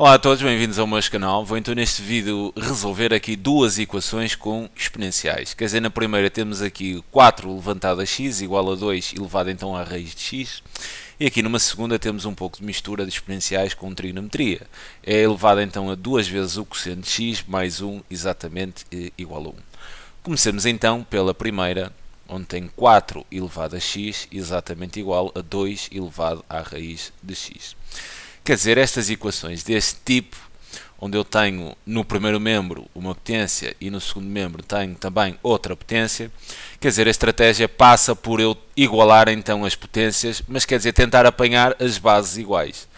Olá a todos, bem-vindos ao meu canal. Vou então neste vídeo resolver aqui duas equações com exponenciais. Quer dizer, na primeira temos aqui 4 elevado a x igual a 2 elevado então à raiz de x. E aqui numa segunda temos um pouco de mistura de exponenciais com trigonometria. É elevado então a 2 vezes o quociente de x mais 1 exatamente igual a 1. Comecemos então pela primeira, onde tem 4 elevado a x exatamente igual a 2 elevado à raiz de x. Quer dizer, estas equações deste tipo, onde eu tenho no primeiro membro uma potência e no segundo membro tenho também outra potência, quer dizer, a estratégia passa por eu igualar então as potências, mas quer dizer, tentar apanhar as bases iguais.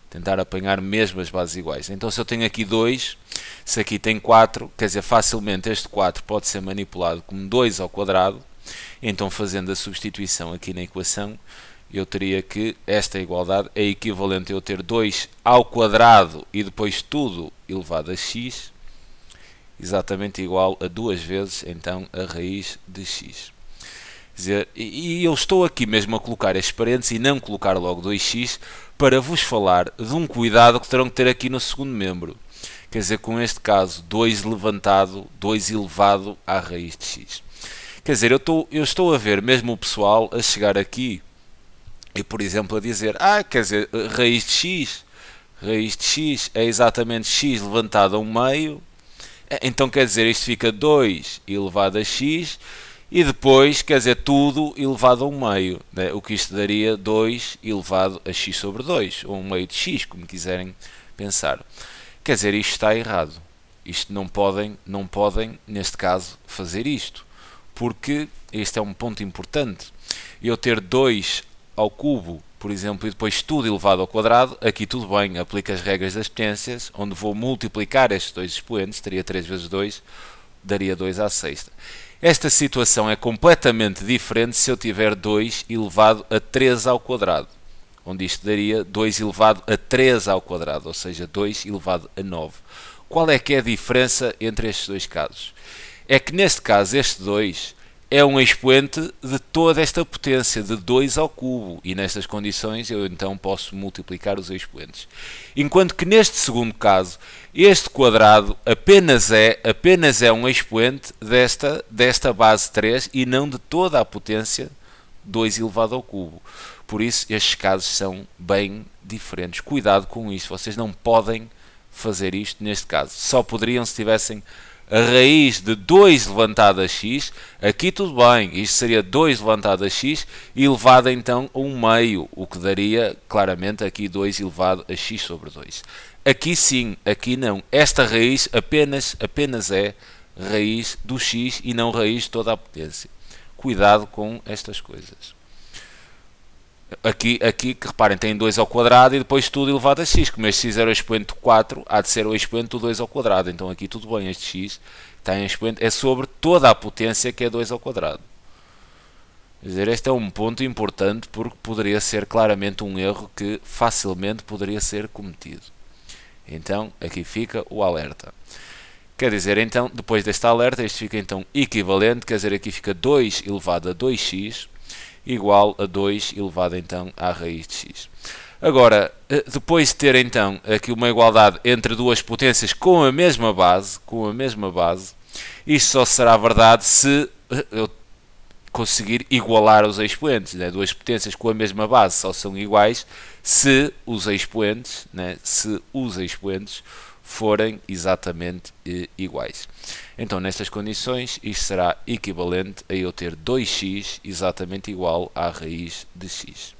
Tentar apanhar mesmo as bases iguais. Então se eu tenho aqui 2, se aqui tem 4, quer dizer, facilmente este 4 pode ser manipulado como 2 ao quadrado, então fazendo a substituição aqui na equação, eu teria que esta igualdade é equivalente a eu ter 2 ao quadrado e depois tudo elevado a x, exatamente igual a 2 vezes então a raiz de x. Quer dizer, e eu estou aqui mesmo a colocar estes parênteses e não colocar logo 2x para vos falar de um cuidado que terão que ter aqui no segundo membro. Quer dizer, com este caso, 2 levantado, 2 elevado à raiz de x. Quer dizer, eu estou a ver mesmo o pessoal a chegar aqui e, por exemplo, a dizer, quer dizer, raiz de x é exatamente x levantado a 1 meio, então quer dizer, isto fica 2 elevado a x, e depois, quer dizer, tudo elevado a 1 meio, né? O que isto daria 2 elevado a x sobre 2, ou 1 meio de x, como quiserem pensar. Quer dizer, isto está errado. Isto não podem, neste caso, fazer isto, porque este é um ponto importante. Eu ter 2 ao cubo, por exemplo, e depois tudo elevado ao quadrado, aqui tudo bem, aplico as regras das potências, onde vou multiplicar estes dois expoentes, teria 3 vezes 2, daria 2 à sexta. Esta situação é completamente diferente se eu tiver 2 elevado a 3 ao quadrado, onde isto daria 2 elevado a 3 ao quadrado, ou seja, 2 elevado a 9. Qual é que é a diferença entre estes dois casos? É que neste caso este 2 é um expoente de toda esta potência, de 2 ao cubo, e nestas condições eu então posso multiplicar os expoentes. Enquanto que neste segundo caso, este quadrado apenas é um expoente desta base 3 e não de toda a potência 2 elevado ao cubo. Por isso estes casos são bem diferentes. Cuidado com isto, vocês não podem fazer isto neste caso. Só poderiam se tivessem a raiz de 2 levantado a x, aqui tudo bem, isto seria 2 levantado a x elevado então a 1 meio, o que daria claramente aqui 2 elevado a x sobre 2. Aqui sim, aqui não. Esta raiz apenas é raiz do x e não raiz de toda a potência. Cuidado com estas coisas. Aqui que reparem, tem 2 ao quadrado e depois tudo elevado a x. Como este x era o expoente 4, há de ser o expoente do 2 ao quadrado. Então aqui tudo bem, este x tem expoente, é sobre toda a potência que é 2 ao quadrado. Quer dizer, este é um ponto importante porque poderia ser claramente um erro que facilmente poderia ser cometido. Então aqui fica o alerta. Quer dizer, então, depois deste alerta, isto fica então equivalente, quer dizer, aqui fica 2 elevado a 2x igual a 2 elevado então à raiz de x. Agora, depois de ter então aqui uma igualdade entre duas potências com a mesma base, isto só será verdade se eu conseguir igualar os expoentes, né? Duas potências com a mesma base só são iguais se os expoentes, né? Forem exatamente iguais. Então, nestas condições, isto será equivalente a eu ter 2x exatamente igual à raiz de x.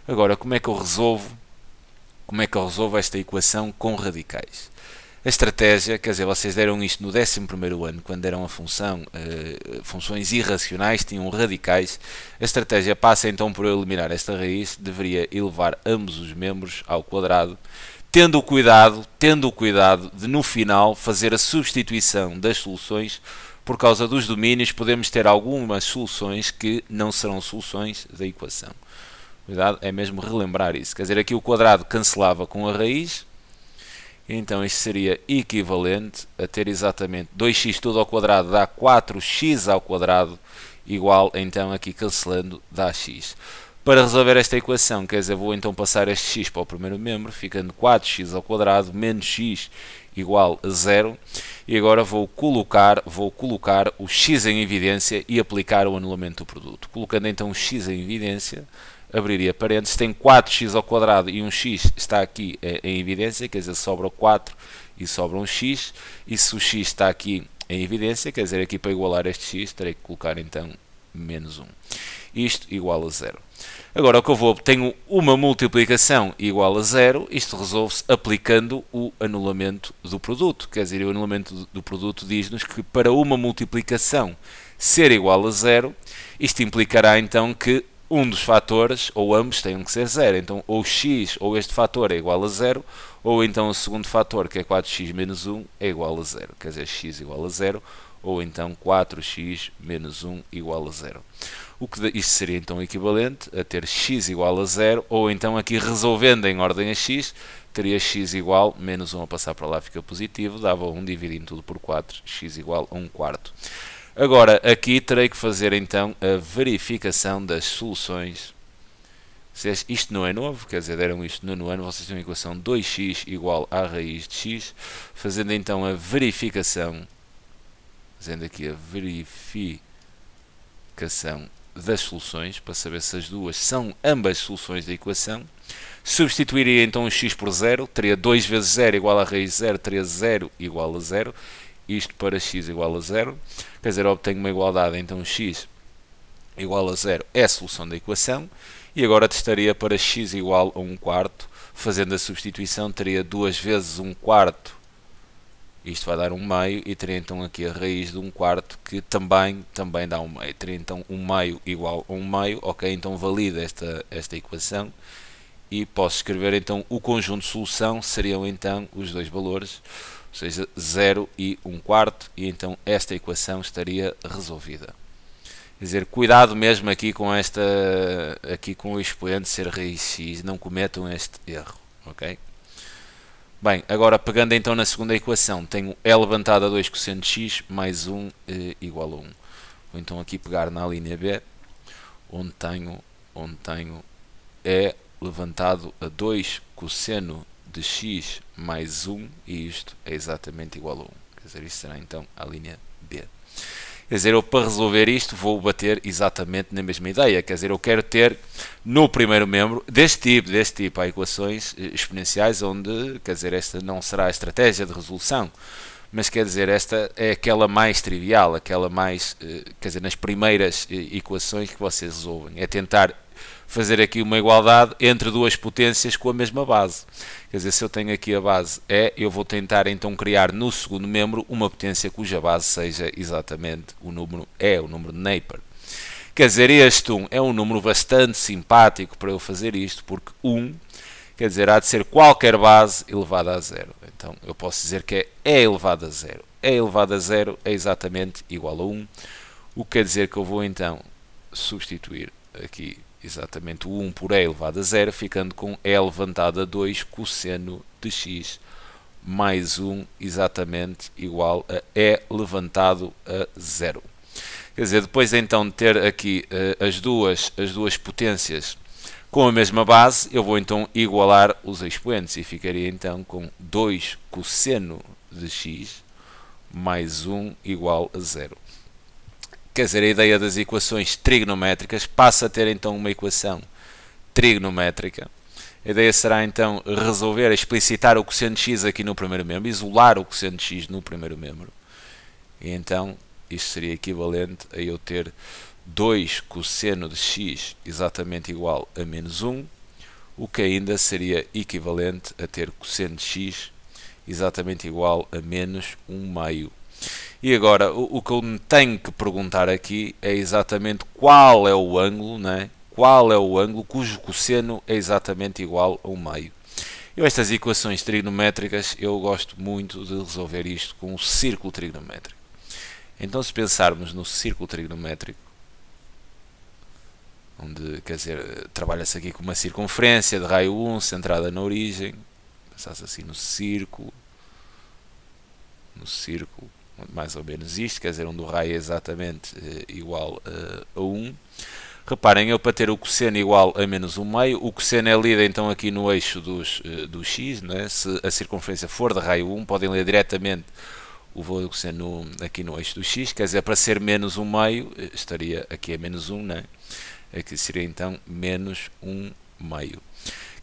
Agora, como é que eu resolvo esta equação com radicais? A estratégia, quer dizer, vocês deram isto no 11º ano, quando deram a funções irracionais, tinham radicais. A estratégia passa então por eu eliminar esta raiz, deveria elevar ambos os membros ao quadrado, tendo o cuidado de no final fazer a substituição das soluções. Por causa dos domínios podemos ter algumas soluções que não serão soluções da equação. Cuidado, é mesmo relembrar isso. Quer dizer, aqui o quadrado cancelava com a raiz, então isto seria equivalente a ter exatamente 2x tudo ao quadrado dá 4x ao quadrado igual, então aqui cancelando dá x. Para resolver esta equação, quer dizer, vou então passar este x para o primeiro membro, ficando 4x ao quadrado menos x igual a 0. E agora vou colocar o x em evidência e aplicar o anulamento do produto. Colocando então o x em evidência, abriria parênteses, tem 4x ao quadrado e um x está aqui em evidência, quer dizer, sobra 4 e sobra um x. E se o x está aqui em evidência, quer dizer, aqui para igualar este x, terei que colocar então menos 1. Isto igual a 0. Agora o que eu vou, tenho uma multiplicação igual a 0, isto resolve-se aplicando o anulamento do produto. Quer dizer, o anulamento do produto diz-nos que para uma multiplicação ser igual a 0, isto implicará então que um dos fatores, ou ambos, tenham que ser 0. Então, ou x, ou este fator é igual a 0, ou então o segundo fator, que é 4x menos 1, é igual a 0. Quer dizer, x igual a 0, ou então 4x menos 1 igual a 0. Isto seria então equivalente a ter x igual a 0, ou então aqui resolvendo em ordem a x, teria x igual, menos 1 a passar para lá fica positivo, dava 1 dividindo tudo por 4, x igual a 1 quarto. Agora aqui terei que fazer então a verificação das soluções. Isto não é novo, quer dizer, deram isto no nono ano, vocês têm a equação 2x igual à raiz de x, fazendo então a verificação, fazendo aqui a verificação das soluções, para saber se as duas são ambas soluções da equação. Substituiria então o x por 0, teria 2 vezes 0 igual à raiz de 0, teria 0 igual a 0, isto para x igual a 0, quer dizer, obtenho uma igualdade, então x igual a 0 é a solução da equação, e agora testaria para x igual a 1 quarto, fazendo a substituição, teria 2 vezes 1 quarto, isto vai dar 1 meio, e teria então aqui a raiz de 1 quarto, que também dá 1 meio. Teria então 1 meio igual a 1 meio, ok, então valida esta equação, e posso escrever então o conjunto de solução, seriam então os dois valores, ou seja, 0 e 1 quarto, e então esta equação estaria resolvida. Quer dizer, cuidado mesmo aqui com o expoente ser raiz x, não cometam este erro, ok? Bem, agora pegando então na segunda equação, tenho e levantado a 2 cosseno de x mais 1 igual a 1. Vou então aqui pegar na linha B, onde tenho e levantado a 2 cosseno de x mais 1, e isto é exatamente igual a 1. Quer dizer, isto será então a linha B. Quer dizer, eu para resolver isto vou bater exatamente na mesma ideia. Quer dizer, eu quero ter no primeiro membro deste tipo, há equações exponenciais onde, quer dizer, esta não será a estratégia de resolução, mas quer dizer, esta é aquela mais trivial, aquela mais, quer dizer, nas primeiras equações que vocês resolvem. É tentar fazer aqui uma igualdade entre duas potências com a mesma base. Quer dizer, se eu tenho aqui a base E, eu vou tentar então criar no segundo membro uma potência cuja base seja exatamente o número E, o número de Napier. Quer dizer, este 1 é um número bastante simpático para eu fazer isto, porque 1, quer dizer, há de ser qualquer base elevada a 0. Então, eu posso dizer que é E elevado a 0. E elevado a 0 é exatamente igual a 1, o que quer dizer que eu vou então substituir aqui exatamente o 1 por E elevado a 0, ficando com E levantado a 2 cosseno de x mais 1 exatamente igual a E levantado a 0. Quer dizer, depois então de ter aqui as duas potências com a mesma base, eu vou então igualar os expoentes e ficaria então com 2 cosseno de x mais 1 igual a 0. Quer dizer, a ideia das equações trigonométricas passa a ter então uma equação trigonométrica. A ideia será então resolver, explicitar o cosseno de x aqui no primeiro membro, isolar o cosseno de x no primeiro membro. E então isto seria equivalente a eu ter 2 cosseno de x exatamente igual a menos 1, o que ainda seria equivalente a ter cosseno de x exatamente igual a menos 1 meio. E agora, o que eu me tenho que perguntar aqui é exatamente qual é o ângulo, né? Qual é o ângulo cujo cosseno é exatamente igual a 1 meio. Estas equações trigonométricas, eu gosto muito de resolver isto com o círculo trigonométrico. Então, se pensarmos no círculo trigonométrico, onde, quer dizer, trabalha-se aqui com uma circunferência de raio 1 centrada na origem, pensasse assim no círculo, mais ou menos isto, quer dizer, onde o raio é exatamente igual a 1. Reparem, eu para ter o cosseno igual a menos 1 meio, o cosseno é lido então aqui no eixo do x, não é? Se a circunferência for de raio 1, podem ler diretamente o valor do cosseno aqui no eixo do x, quer dizer, para ser menos 1 meio, estaria aqui a menos 1, não é? Aqui seria então menos 1 meio.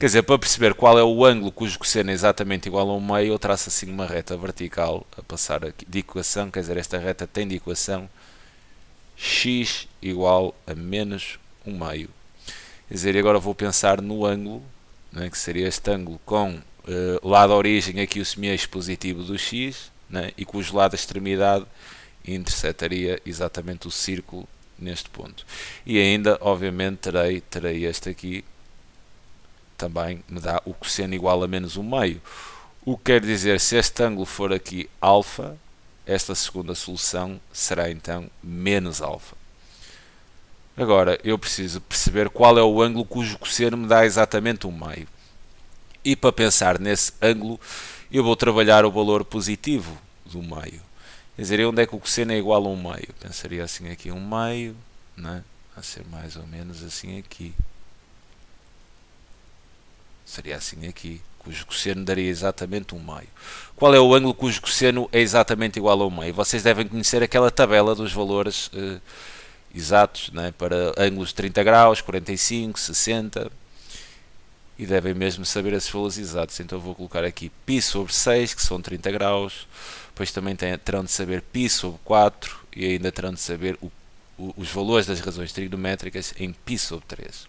Quer dizer, para perceber qual é o ângulo cujo cosseno é exatamente igual a 1 meio, eu traço assim uma reta vertical a passar aqui de equação, quer dizer, esta reta tem de equação x igual a menos 1 meio. Quer dizer, agora vou pensar no ângulo, né, que seria este ângulo com lado origem aqui o semi-eixo positivo do x, né, e cujo lado extremidade intersetaria exatamente o círculo neste ponto. E ainda, obviamente, terei este aqui, também me dá o cosseno igual a menos 1 meio. O que quer dizer, se este ângulo for aqui alfa, esta segunda solução será então menos alfa. Agora, eu preciso perceber qual é o ângulo cujo cosseno me dá exatamente 1 meio. E para pensar nesse ângulo, eu vou trabalhar o valor positivo do meio. Quer dizer, onde é que o cosseno é igual a 1 meio? Pensaria assim aqui 1 meio, né? A ser mais ou menos assim aqui. Seria assim aqui, cujo cosseno daria exatamente 1 meio. Qual é o ângulo cujo cosseno é exatamente igual a 1 meio? Vocês devem conhecer aquela tabela dos valores exatos, né, para ângulos de 30 graus, 45, 60, e devem mesmo saber esses valores exatos. Então vou colocar aqui π sobre 6, que são 30 graus, depois também terão de saber π sobre 4, e ainda terão de saber os valores das razões trigonométricas em π sobre 3.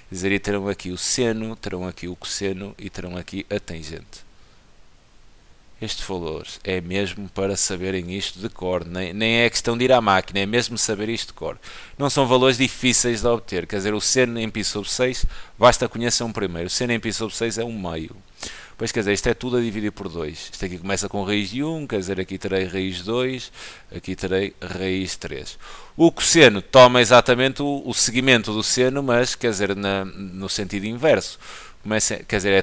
Quer dizer, terão aqui o seno, terão aqui o cosseno e terão aqui a tangente. Estes valores é mesmo para saberem isto de cor, nem é questão de ir à máquina, é mesmo saber isto de cor. Não são valores difíceis de obter, quer dizer, o seno em π sobre 6, basta conheçam primeiro, o seno em π sobre 6 é 1 meio. Pois, quer dizer, isto é tudo a dividir por 2. Isto aqui começa com raiz de 1, quer dizer, aqui terei raiz de 2, aqui terei raiz de 3. O cosseno toma exatamente o seguimento do seno, mas, quer dizer, no sentido inverso. Quer dizer, é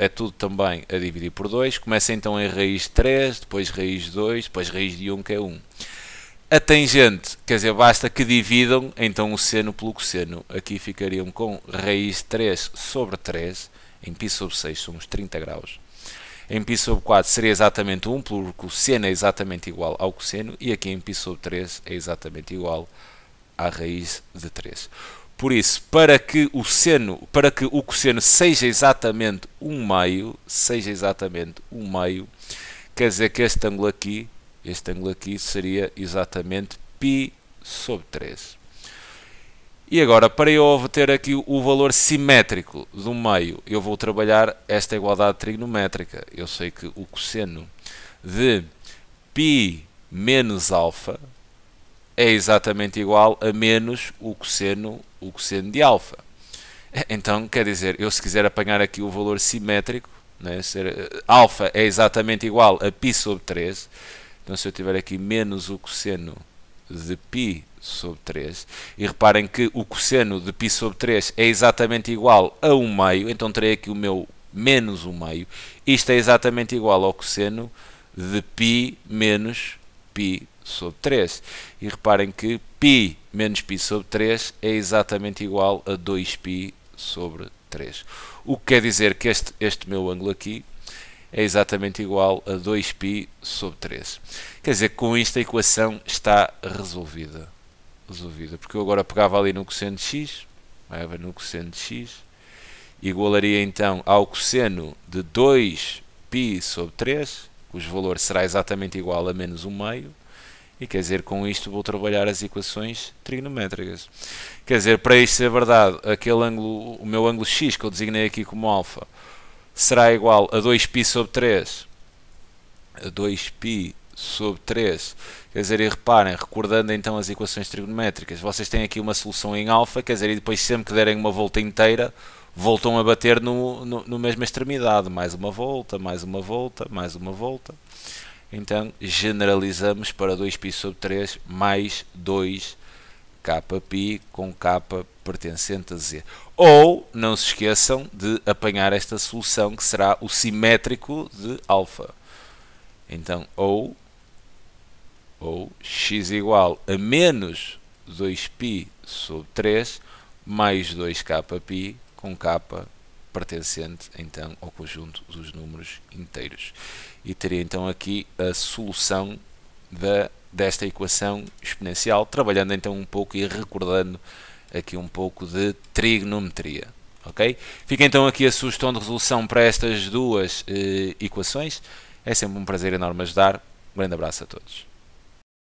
tudo também a dividir por 2. Começa então em raiz de 3, depois raiz de 2, depois raiz de 1, que é 1. A tangente, quer dizer, basta que dividam então o seno pelo cosseno. Aqui ficariam com raiz de 3 sobre 3. Em π sobre 6 somos 30 graus. Em π sobre 4 seria exatamente 1, porque o seno é exatamente igual ao cosseno, e aqui em π sobre 3 é exatamente igual à raiz de 3. Por isso, para que o cosseno seja exatamente 1 meio, quer dizer que este ângulo aqui seria exatamente π sobre 3. E agora, para eu obter aqui o valor simétrico do meio, eu vou trabalhar esta igualdade trigonométrica. Eu sei que o cosseno de π menos alfa é exatamente igual a menos o cosseno de alfa. Então, quer dizer, eu se quiser apanhar aqui o valor simétrico, né, alfa é exatamente igual a π sobre 3. Então, se eu tiver aqui menos o cosseno de π sobre 3, e reparem que o cosseno de π sobre 3 é exatamente igual a 1 meio, então terei aqui o meu menos 1 meio. Isto é exatamente igual ao cosseno de π menos π sobre 3. E reparem que π menos π sobre 3 é exatamente igual a 2π sobre 3. O que quer dizer que este meu ângulo aqui é exatamente igual a 2π sobre 3. Quer dizer que com isto a equação está resolvida. Porque eu agora pegava ali no cosseno de x, igualaria então ao cosseno de 2π sobre 3, cujo valor será exatamente igual a menos 1 meio, e quer dizer, com isto vou trabalhar as equações trigonométricas. Quer dizer, para isto ser verdade, aquele ângulo, o meu ângulo x que eu designei aqui como alfa, será igual a 2π sobre 3, quer dizer, e reparem, recordando então as equações trigonométricas, vocês têm aqui uma solução em alfa, quer dizer, e depois sempre que derem uma volta inteira, voltam a bater no mesma extremidade, mais uma volta, mais uma volta, mais uma volta. Então, generalizamos para 2π sobre 3 mais 2kπ com k pertencente a z. Ou, não se esqueçam de apanhar esta solução, que será o simétrico de alfa. Então, ou x igual a menos 2π sobre 3, mais 2kπ com k pertencente então ao conjunto dos números inteiros. E teria então aqui a solução desta equação exponencial, trabalhando então um pouco e recordando aqui um pouco de trigonometria. Ok? Fica então aqui a sugestão de resolução para estas duas equações. É sempre um prazer enorme ajudar. Um grande abraço a todos.